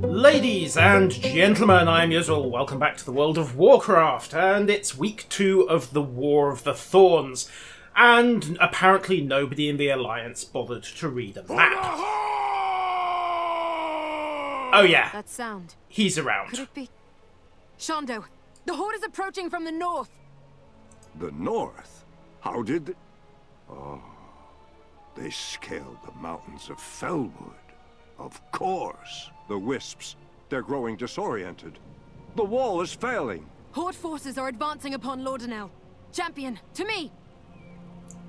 Ladies and gentlemen, I'm Yuzul. Welcome back to the world of Warcraft, and it's week 2 of the War of the Thorns, and apparently nobody in the Alliance bothered to read a map. Oh yeah, that sound. He's around. Could it be? Shondo, the Horde is approaching from the north. The north? How did... Oh, they scaled the mountains of Felwood. Of course. The wisps. They're growing disoriented. The wall is failing. Horde forces are advancing upon Laudernell. Champion, to me!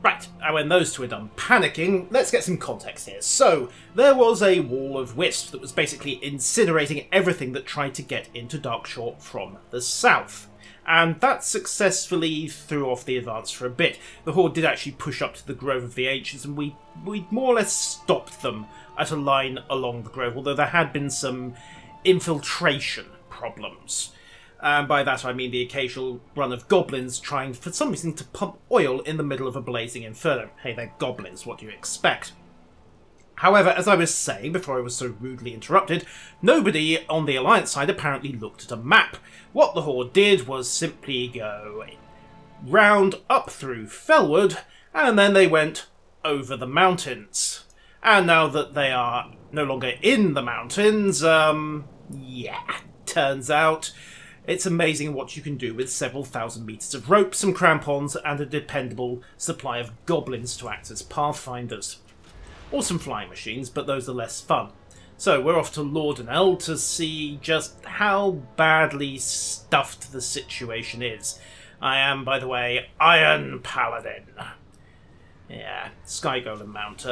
Right, and when those two are done panicking, let's get some context here. So, there was a wall of wisps that was basically incinerating everything that tried to get into Darkshore from the south. And that successfully threw off the advance for a bit. The Horde did actually push up to the Grove of the Ancients, and we more or less stopped them at a line along the Grove, although there had been some infiltration problems. And by that I mean the occasional run of goblins trying for some reason to pump oil in the middle of a blazing inferno. Hey, they're goblins, what do you expect? However, as I was saying before I was so rudely interrupted, nobody on the Alliance side apparently looked at a map. What the Horde did was simply go round up through Felwood, and then they went over the mountains. And now that they are no longer in the mountains, yeah, turns out it's amazing what you can do with several thousand metres of rope, some crampons, and a dependable supply of goblins to act as pathfinders. Or some flying machines, but those are less fun. So we're off to Laudernell to see just how badly stuffed the situation is. I am, by the way, Iron Paladin. Yeah, Sky Golem mount.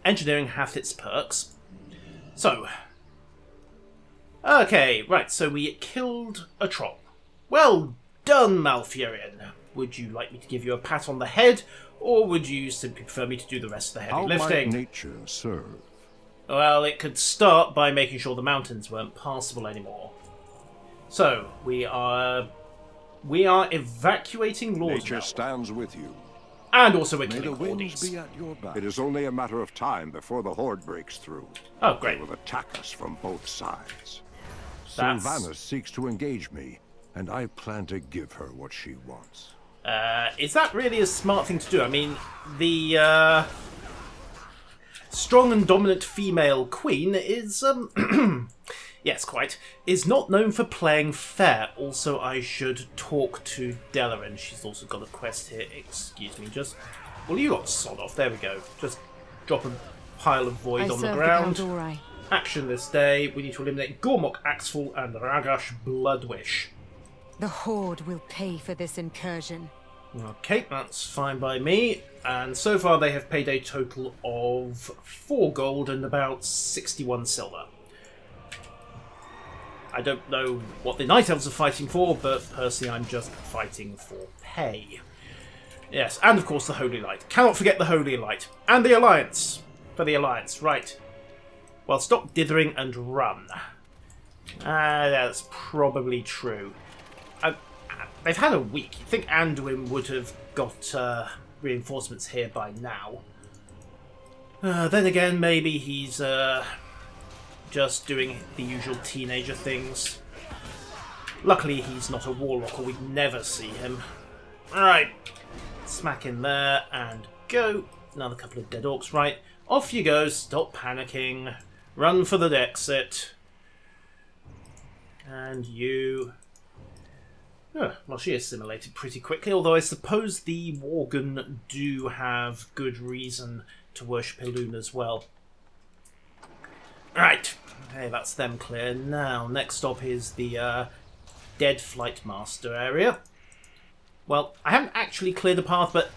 Engineering hath its perks. So, okay, right, so we killed a troll. Well done, Malfurion. Would you like me to give you a pat on the head, or would you simply prefer me to do the rest of the heavy lifting? How might nature serve? Well, it could start by making sure the mountains weren't passable anymore. So, we are evacuating Laudernell. Nature stands with you. And also we're May killing the winds Hordes. be at your back. It is only a matter of time before the Horde breaks through. Oh, great. They will attack us from both sides. That's... Sylvanas seeks to engage me, and I plan to give her what she wants. Is that really a smart thing to do? I mean, the strong and dominant female queen is, yes, quite, is not known for playing fair. Also, I should talk to Delaran. She's also got a quest here. Excuse me, just... Well, you got sod off. There we go. Just drop a pile of void on the ground. Action this day. We need to eliminate Gormok, Axeful, and Ragash Bloodwish. The Horde will pay for this incursion. Okay, that's fine by me. And so far they have paid a total of 4 gold and about 61 silver. I don't know what the Night Elves are fighting for, but personally I'm just fighting for pay. Yes, and of course the Holy Light. Cannot forget the Holy Light. And the Alliance. For the Alliance, right. Well, stop dithering and run. That's probably true. They've had a week. You'd think Anduin would have got reinforcements here by now. Then again, maybe he's just doing the usual teenager things. Luckily, he's not a warlock, or we'd never see him. Alright. Smack in there and go. Another couple of dead orcs. Right. Off you go. Stop panicking. Run for the exit. And you... Oh, well, she assimilated pretty quickly, although I suppose the Worgen do have good reason to worship Elune as well. Right, okay, that's them clear. Now, next stop is the Dead Flight Master area. Well, I haven't actually cleared the path, but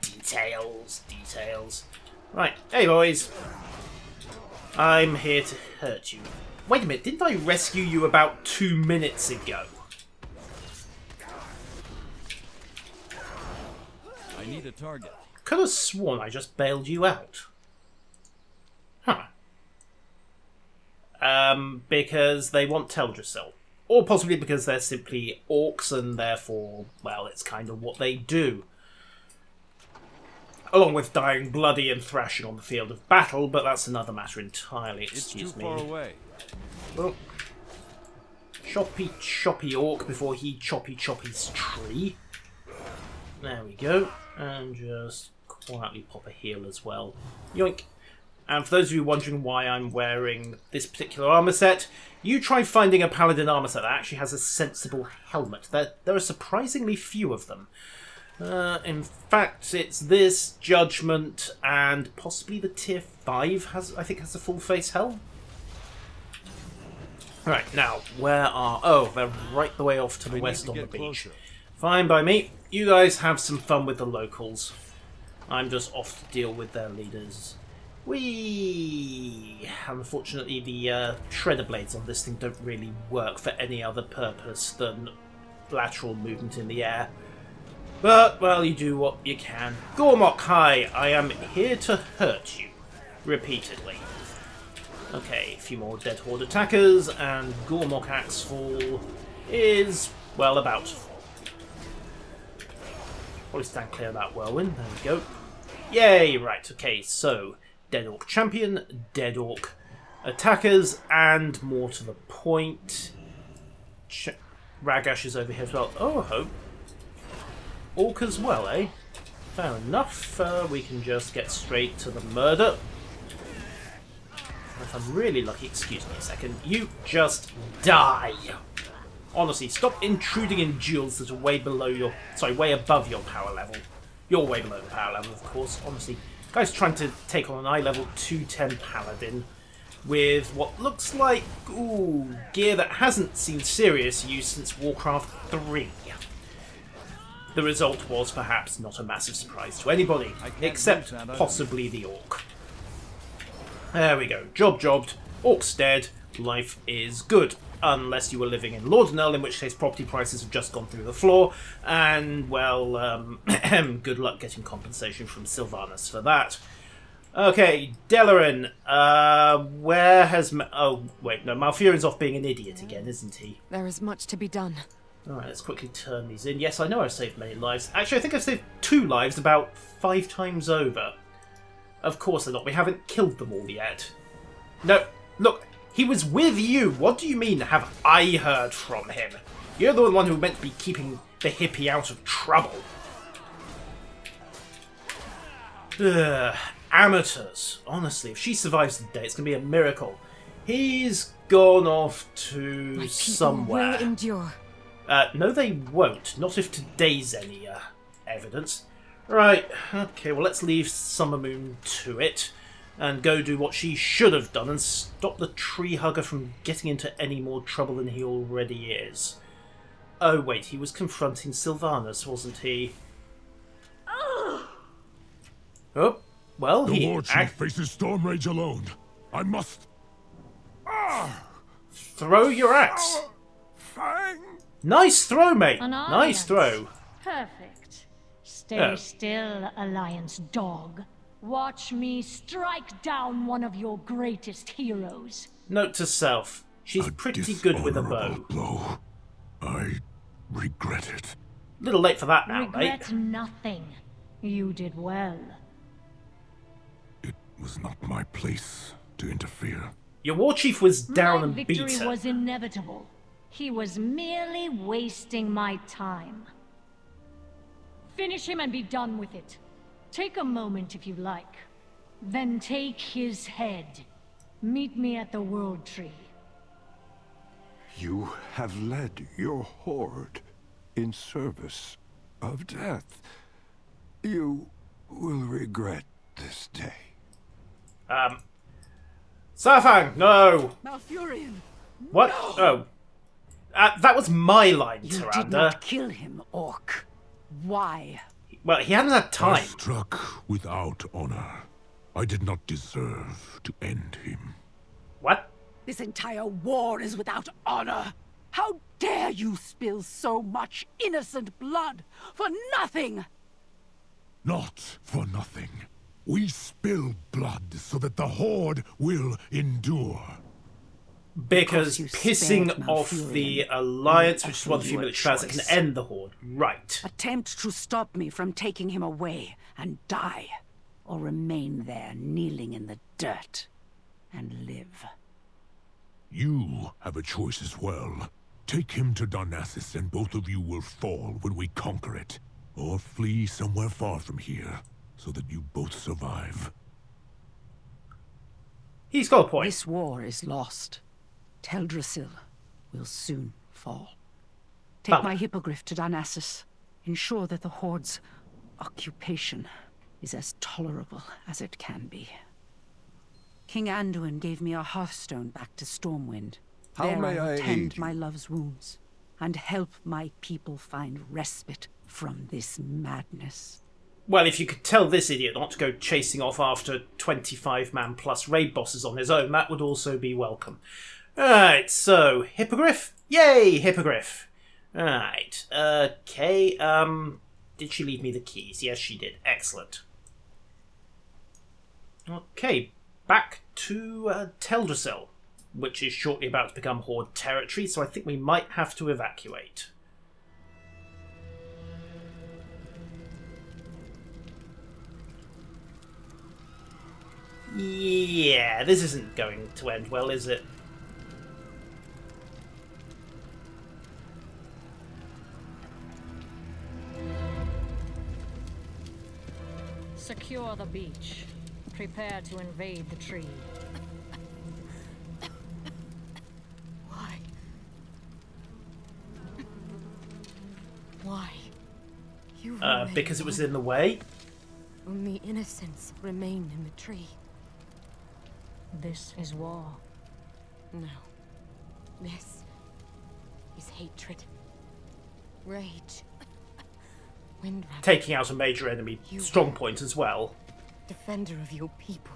details. Right, hey boys. I'm here to hurt you. Wait a minute, didn't I rescue you about 2 minutes ago? I need a target. Could have sworn I just bailed you out. Huh. Because they want Teldrassil. Or possibly because they're simply orcs and therefore, well, it's kind of what they do. along with dying bloody and thrashing on the field of battle, but that's another matter entirely. Excuse me. It's too far away. Oh. Choppy orc before he choppy's tree. There we go. And just quietly pop a heal as well. Yoink. And for those of you wondering why I'm wearing this particular armor set, you try finding a paladin armor set that actually has a sensible helmet. There are surprisingly few of them. In fact, it's this, Judgment, and possibly the tier 5 has a full face helm. Right, now, where are... Oh, they're right the way off to the west on the beach. Closer. Fine by me. You guys have some fun with the locals. I'm just off to deal with their leaders. Whee! Unfortunately, the shredder blades on this thing don't really work for any other purpose than lateral movement in the air. But, well, you do what you can. Gormok, hi! I am here to hurt you. Repeatedly. Okay, a few more Dead Horde attackers, and Gormok Axefall is, well, about to fall. Probably stand clear of that whirlwind. There we go. Yay! Right, okay, so Dead Orc Champion, Dead Orc attackers, and more to the point. Ragash is over here as well. Oh, I hope. Orc as well, eh? Fair enough. We can just get straight to the murder. If I'm really lucky, excuse me a second, you just die. Honestly, stop intruding in duels that are way below your... Sorry, way above your power level. You're way below the power level, of course. Honestly, guy's trying to take on an eye level 210 paladin with what looks like, ooh, gear that hasn't seen serious use since Warcraft 3. The result was perhaps not a massive surprise to anybody, except possibly the orc. There we go. Jobbed. Orc's dead. Life is good. Unless you were living in Laudernell, in which case property prices have just gone through the floor. And, well, good luck getting compensation from Sylvanas for that. Okay, Delarin. Where has... Oh, wait, no. Malfurion's off being an idiot again, isn't he? There is much to be done. Alright, let's quickly turn these in. Yes, I know I've saved many lives. Actually, I think I've saved 2 lives about 5 times over. Of course they're not. We haven't killed them all yet. No, look, he was with you. What do you mean, have I heard from him? You're the one who meant to be keeping the hippie out of trouble. Ugh, amateurs. Honestly, if she survives the day, it's going to be a miracle. He's gone off to somewhere. Will endure. No, they won't. Not if today's any evidence. Right, okay, well, let's leave Summermoon to it and go do what she should have done and stop the tree hugger from getting into any more trouble than he already is. Oh, wait, he was confronting Sylvanas, wasn't he? Oh, well, the War Chief faces Storm Rage alone. I must... Throw your axe. Fang! Nice throw, mate. An Nice alliance. throw. Perfect. Stay Oh. still, Alliance dog. Watch me strike down one of your greatest heroes. Note to self, she's pretty good with a bow. Blow. I regret it. Little late for that now, Regret mate. nothing. You did well. It was not my place to interfere. Your war chief was down My and victory beat her. was inevitable. He was merely wasting my time. Finish him and be done with it. Take a moment if you like. Then take his head. Meet me at the World Tree. You have led your horde in service of death. You will regret this day. Safang, no! Malfurion, What? Oh. That was my line, you did Tyrande. not kill him, Orc. Why? Well, he hadn't had I time. struck without honor. I did not deserve to end him. What? This entire war is without honor. How dare you spill so much innocent blood for nothing? Not for nothing. We spill blood so that the Horde will endure. Because you pissing spared off Malfurion, the Alliance, you which is one of the few offered military powers that can choice. end the Horde. Right. Attempt to stop me from taking him away and die, or remain there kneeling in the dirt and live. You have a choice as well. Take him to Darnassus and both of you will fall when we conquer it. Or flee somewhere far from here, so that you both survive. He's got a point. This war is lost. Teldrassil will soon fall. Take But my hippogriff to Darnassus. Ensure that the Horde's occupation is as tolerable as it can be. King Anduin gave me a hearthstone back to Stormwind. How There may I will I tend aid you? my love's wounds and help my people find respite from this madness. Well, if you could tell this idiot not to go chasing off after 25-man plus raid bosses on his own, that would also be welcome. Alright, so, Hippogriff? Yay, Hippogriff! Alright, okay, did she leave me the keys? Yes, she did. Excellent. Okay, back to Teldrassil, which is shortly about to become Horde territory, so I think we might have to evacuate. Yeah, this isn't going to end well, is it? Secure the beach. Prepare to invade the tree. Why? Why? You remain Because it was in the way. Only innocents remain in the tree. This is war. No. This is hatred. Rage. Windrap, Taking out a major enemy strong point as well. defender of your people.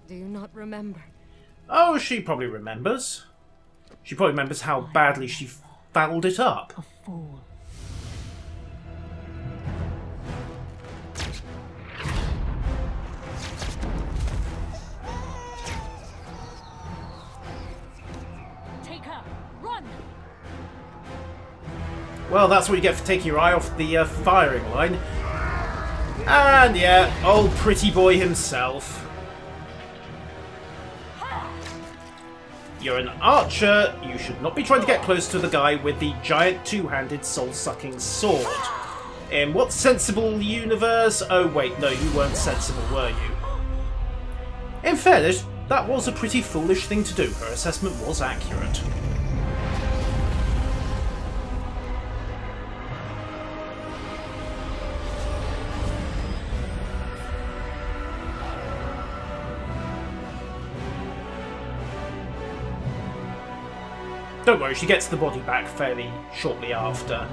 Do you not remember? Oh, she probably remembers. She probably remembers how badly she fouled it up. A fool. Take her! Run! Well, that's what you get for taking your eye off the firing line. And yeah, old pretty boy himself. You're an archer. You should not be trying to get close to the guy with the giant two-handed soul-sucking sword. In what sensible universe? Oh wait, no, you weren't sensible, were you? In fairness, that was a pretty foolish thing to do. Her assessment was accurate. Don't worry, she gets the body back fairly shortly after.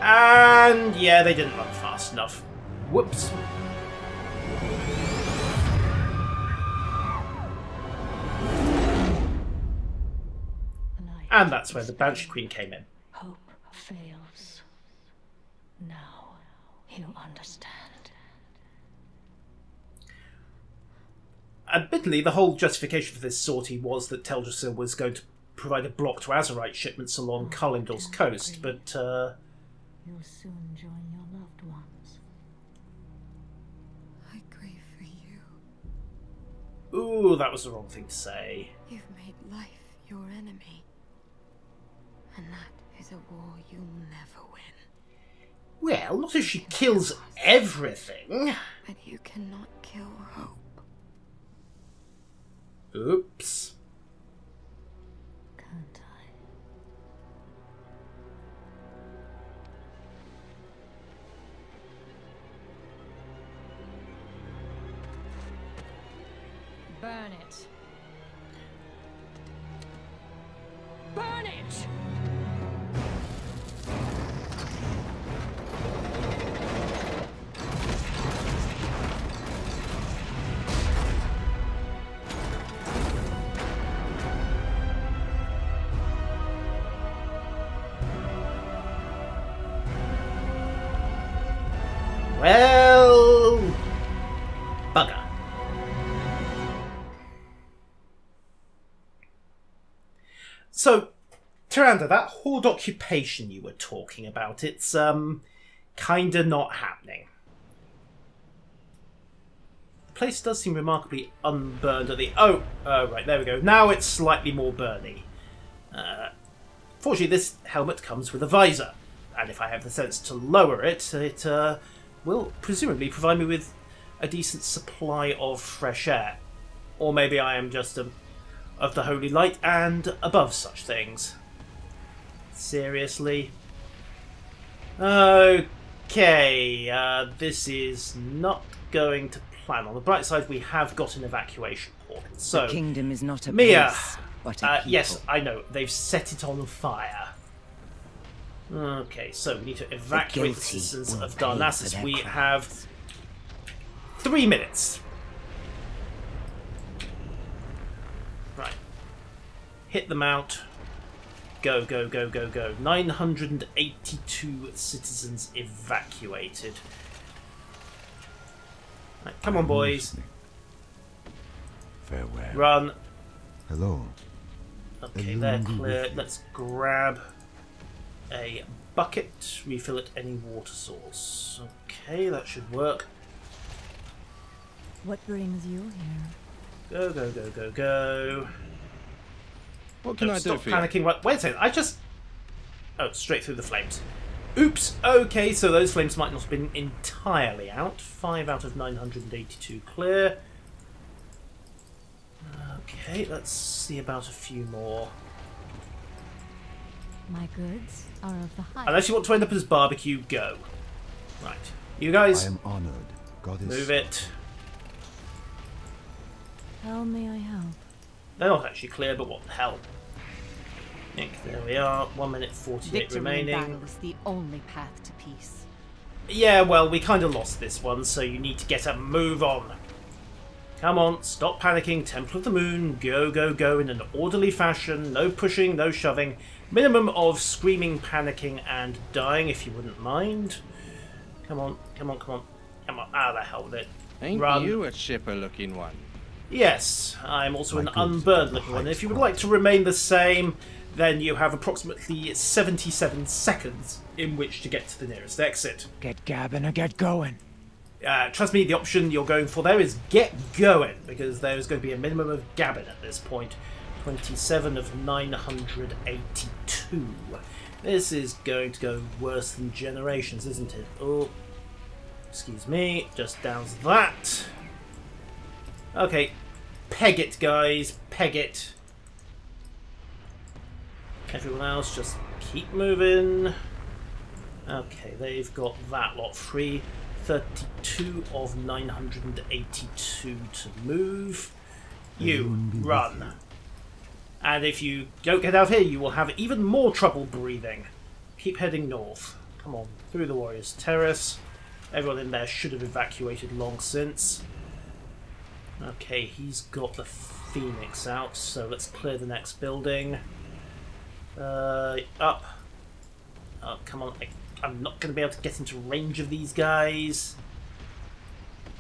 And yeah, they didn't run fast enough. Whoops. And that's where the Banshee Queen came in. Hope fails. Now you understand. Admittedly, the whole justification for this sortie was that Teldrassil was going to provide a block to Azerite shipments along Kalimdor's coast, but You'll soon join your loved ones. I grieve for you. ooh, that was the wrong thing to say. You've made life your enemy. And that is a war you'll never win. Well, not if she kills everything. But you cannot kill hope. Oops. Can't I? Burn it. Burn it! Well, bugger. So, Tyrande, that horde occupation you were talking about, it's kinda not happening. The place does seem remarkably unburned at the... Oh, right, there we go. Now it's slightly more burny. Fortunately, this helmet comes with a visor, and if I have the sense to lower it, it will presumably provide me with a decent supply of fresh air. Or maybe I am just of the holy light and above such things. Seriously? Okay, this is not going to plan. On the bright side, we have got an evacuation portal. So, the kingdom is not a Mia, place, but a people. yes, I know. They've set it on fire. Okay, so we need to evacuate the citizens of Darnassus. We have 3 minutes. Right. Hit the mount. Go, go, go, go, go. 982 citizens evacuated. Right, come on, boys. Farewell. Run. Hello. Okay, they're clear. Let's grab a bucket, refill at any water source. Okay, that should work. What brings you here? Go, go, go, go, go. What can I do Stop for you? panicking. Wait a second, I just... Oh, straight through the flames. Oops, okay, so those flames might not have been entirely out. 5 out of 982 clear. Okay, let's see about a few more. My goods are of the highest. Unless you want to end up as barbecue, go. Right. You guys, I am honored, goddess. move it. How may I help? They're not actually clear, but what the hell. There we are, 1 minute 48 Victory in remaining. battle is the only path to peace. Yeah, well, we kind of lost this one, so you need to get a move on. Come on, stop panicking, Temple of the Moon, go, go, go in an orderly fashion, no pushing, no shoving, minimum of screaming, panicking, and dying, if you wouldn't mind. Come on, come on, come on, come on, out of the hell with it. Ain't Run. you a chipper-looking one? Yes, I'm also an My goods unburned are looking one. high If you would like to remain the same, then you have approximately 77 seconds in which to get to the nearest exit. Get gabbing or get going. Trust me, the option you're going for there is get going, because there is going to be a minimum of gabbing at this point. 27 of 982. This is going to go worse than Generations, isn't it? Oh, excuse me, just downs that. Okay, peg it, guys, peg it. Everyone else, just keep moving. Okay, they've got that lot free. 32 of 982 to move. You run. And if you don't get out here, you will have even more trouble breathing. Keep heading north. Come on, through the Warriors' Terrace. Everyone in there should have evacuated long since. Okay, he's got the Phoenix out, so let's clear the next building. Up. Oh, come on. I'm not going to be able to get into range of these guys.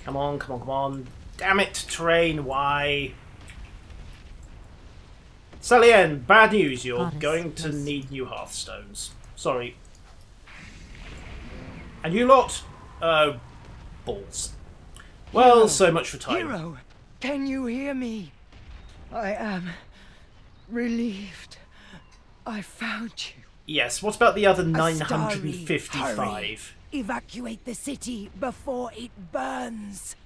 Come on, come on, come on. Damn it, terrain, why? Salien, bad news. You're Goddess, going to yes. need new hearthstones. Sorry. And you lot? Oh, balls. Well, Hero, so much for time. Hero, can you hear me? I am relieved. I found you. Yes, what about the other A starry 955? hurry. Evacuate the city before it burns.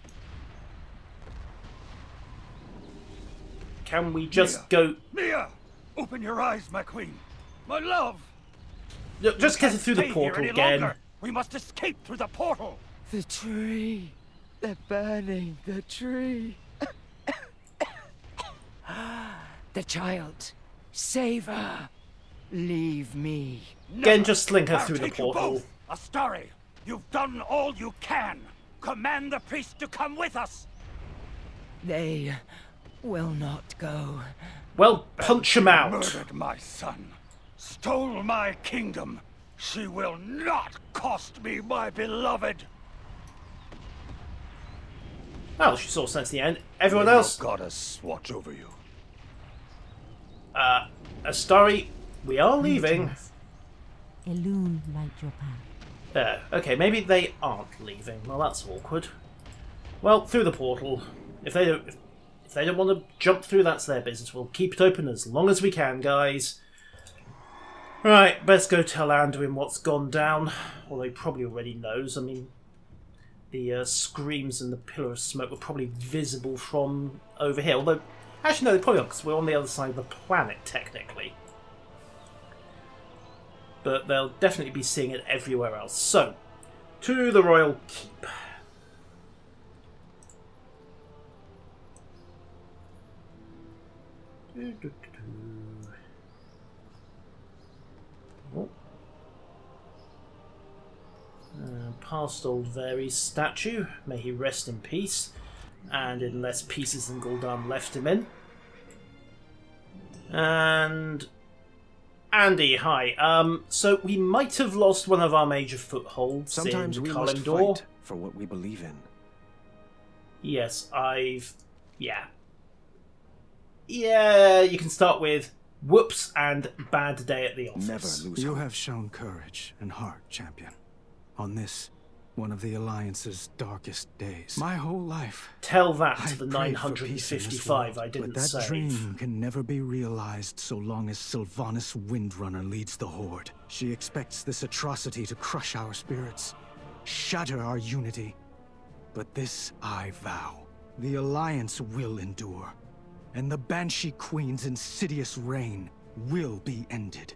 Can we just go... Mia! Open your eyes, my queen! My love! Look, just get it through the Stay here portal any again. longer. We must escape through the portal! The tree. They're burning the tree. The child. Save her. Leave me. Again, just sling her I'll through the take you portal. both. Astari, you've done all you can. Command the priest to come with us. They will not go. Well, punch him out. Murdered my son. Stole my kingdom. She will not cost me my beloved. Well, she saw sense in the end. Everyone May your else? goddess watch over you. Astari, we are leaving. Elune light your path. Okay, maybe they aren't leaving. Well, that's awkward. Well, through the portal. If they don't want to jump through, that's their business. We'll keep it open as long as we can, guys. Right, best go tell Anduin what's gone down. Although he probably already knows. I mean, the screams and the pillar of smoke were probably visible from over here. Although, actually no, they probably aren't, because we're on the other side of the planet, technically. But they'll definitely be seeing it everywhere else. So, to the Royal Keep. Oh. Past old Varys statue. May he rest in peace. And in less pieces than Gul'dan left him in. And Andy, hi. So we might have lost one of our major footholds. Sometimes in we Kalimdor. must fight for what we believe in. Yes, Yeah, you can start with whoops and bad day at the office. Never lose You hope. have shown courage and heart, champion. On this, one of the Alliance's darkest days. My whole life, Tell that I to the prayed for peace in this 955 world, I didn't but that save. dream can never be realized so long as Sylvanas Windrunner leads the Horde. She expects this atrocity to crush our spirits, shatter our unity. But this I vow. The Alliance will endure, and the Banshee Queen's insidious reign will be ended.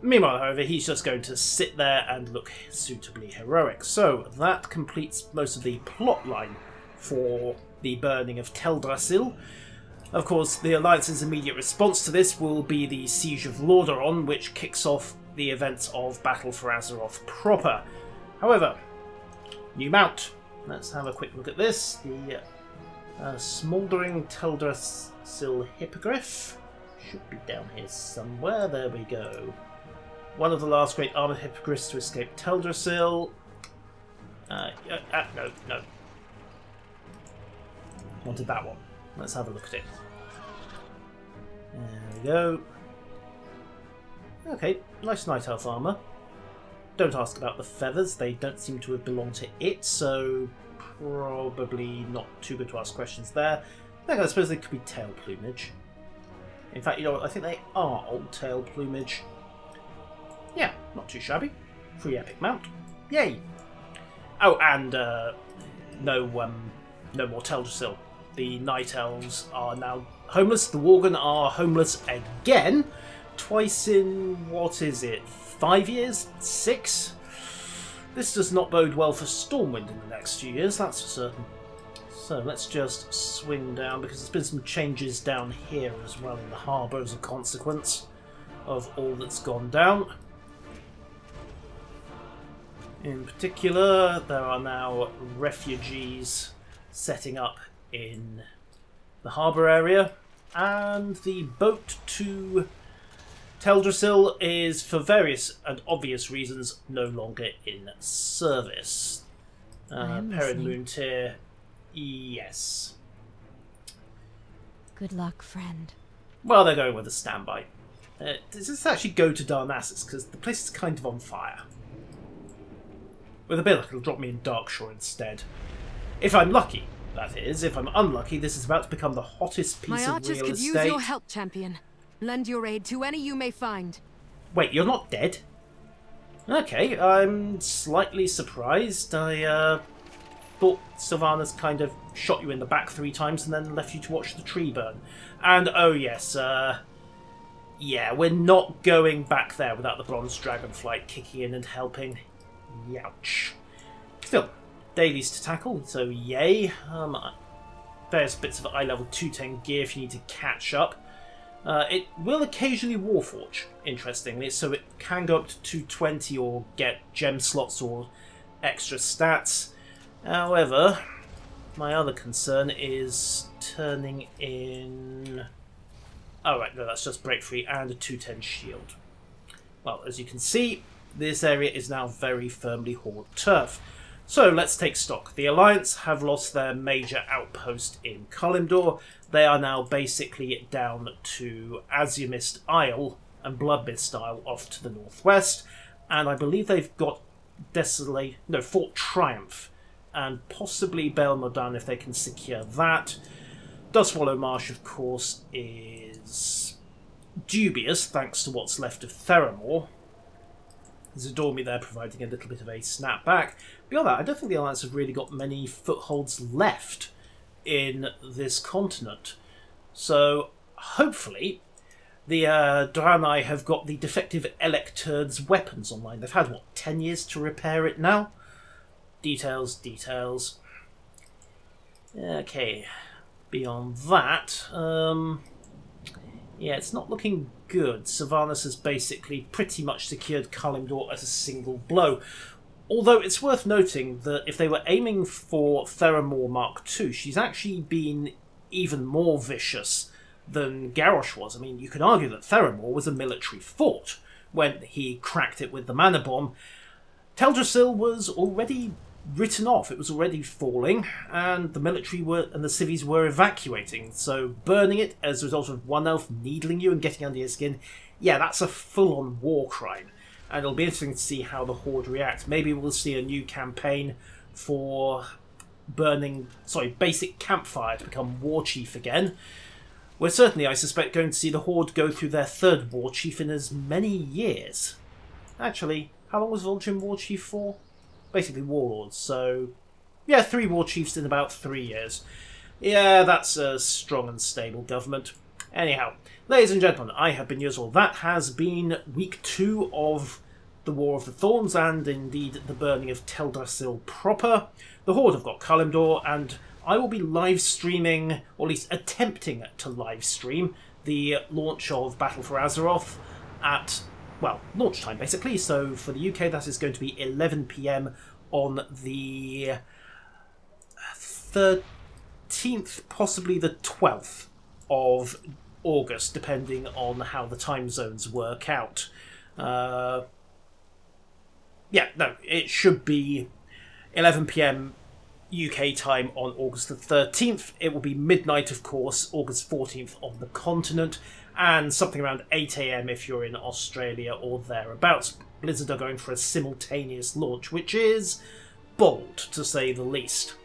Meanwhile, however, he's just going to sit there and look suitably heroic. So that completes most of the plot line for the burning of Teldrassil. Of course, the Alliance's immediate response to this will be the Siege of Lordaeron, which kicks off the events of Battle for Azeroth proper. However, new mount. Let's have a quick look at this. The Smouldering Teldrassil Hippogriff should be down here somewhere. There we go. One of the last great armoured hippogriffs to escape Teldrassil. No. Wanted that one. Let's have a look at it. There we go. Okay, nice night elf armour. Don't ask about the feathers, they don't seem to have belonged to it, so probably not too good to ask questions there. I suppose they could be tail plumage. In fact, you know what, I think they are old tail plumage. Yeah, not too shabby. Free epic mount. Yay! Oh, and no more Teldrassil. The Night Elves are now homeless. The Worgen are homeless again. Twice in, what is it, 5 years? 6? This does not bode well for Stormwind in the next few years, that's for certain. So let's just swing down, because there's been some changes down here as well in the harbour as a consequence of all that's gone down. In particular, there are now refugees setting up in the harbour area, and the boat to Teldrassil is, for various and obvious reasons, no longer in service. Perrin Moontear, yes. Good luck, friend. Well, they're going with a standby. Does this actually go to Darnassus? Because the place is kind of on fire. With a bit of luck, it'll drop me in Darkshore instead. If I'm lucky, that is. If I'm unlucky, this is about to become the hottest piece My of archers real could estate. use your help, champion. Lend your aid to any you may find. Wait, you're not dead? Okay, I'm slightly surprised. I thought Sylvanas kind of shot you in the back 3 times and then left you to watch the tree burn. And oh yes, yeah, we're not going back there without the Bronze Dragonflight kicking in and helping. Youch. Still, dailies to tackle, so yay. Various bits of eye level 210 gear if you need to catch up. It will occasionally Warforge, interestingly, so it can go up to 220 or get gem slots or extra stats. However, my other concern is turning in... Oh right, no, that's just break free and a 210 shield. Well, as you can see, this area is now very firmly Horde turf. So let's take stock. The Alliance have lost their major outpost in Kalimdor. They are now basically down to Azumist Isle and Bloodmist Isle off to the northwest. And I believe they've got Fort Triumph and possibly Bel Modan if they can secure that. Dustwallow Marsh, of course, is dubious thanks to what's left of Theramore. Zadormi there providing a little bit of a snapback. Beyond that, I don't think the Alliance have really got many footholds left in this continent. So, hopefully, the Draenei have got the defective Electurd's weapons online. They've had, what, 10 years to repair it now? Details. Okay, beyond that, yeah, it's not looking good. Sylvanas has basically pretty much secured Kalimdor at a single blow. Although it's worth noting that if they were aiming for Theramore Mark II, she's actually been even more vicious than Garrosh was. I mean, you could argue that Theramore was a military fort when he cracked it with the mana bomb. Teldrassil was already written off. It was already falling, and the military and the civvies were evacuating. So burning it as a result of one elf needling you and getting under your skin, yeah, that's a full-on war crime. And it'll be interesting to see how the Horde react. Maybe we'll see a new campaign for basic campfire to become war chief again. We're certainly, I suspect, going to see the Horde go through their third war chief in as many years. Actually, how long was Vol'jin war chief for? Basically warlords, so yeah, 3 war chiefs in about 3 years. Yeah, that's a strong and stable government. Anyhow, ladies and gentlemen, I have been Yuzul. That has been week 2 of the War of the Thorns, and indeed the burning of Teldrassil proper. The Horde have got Kalimdor, and I will be live streaming, or at least attempting to live stream, the launch of Battle for Azeroth at, well, launch time basically. So for the UK that is going to be 11 PM on the 13th, possibly the 12th of August, depending on how the time zones work out. Yeah, no, it should be 11 PM UK time on August the 13th. It will be midnight, of course, August 14th on the continent, and something around 8 AM if you're in Australia or thereabouts. Blizzard are going for a simultaneous launch, which is bold, to say the least.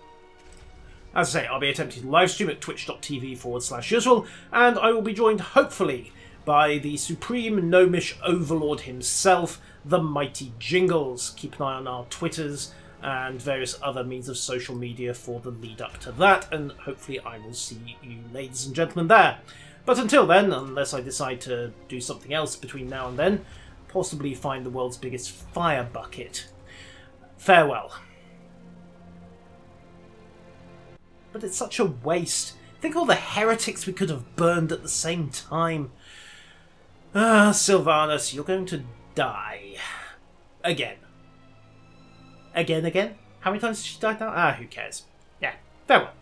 As I say, I'll be attempting to live stream at twitch.tv/Yuzul, and I will be joined, hopefully, by the supreme gnomish overlord himself, the mighty Jingles. Keep an eye on our Twitters and various other means of social media for the lead up to that, and hopefully I will see you ladies and gentlemen there. But until then, unless I decide to do something else between now and then, possibly find the world's biggest fire bucket. Farewell. But it's such a waste. Think of all the heretics we could have burned at the same time. Ah, Sylvanas, you're going to die. Again. Again? How many times has she died now? Ah, who cares? Yeah, farewell.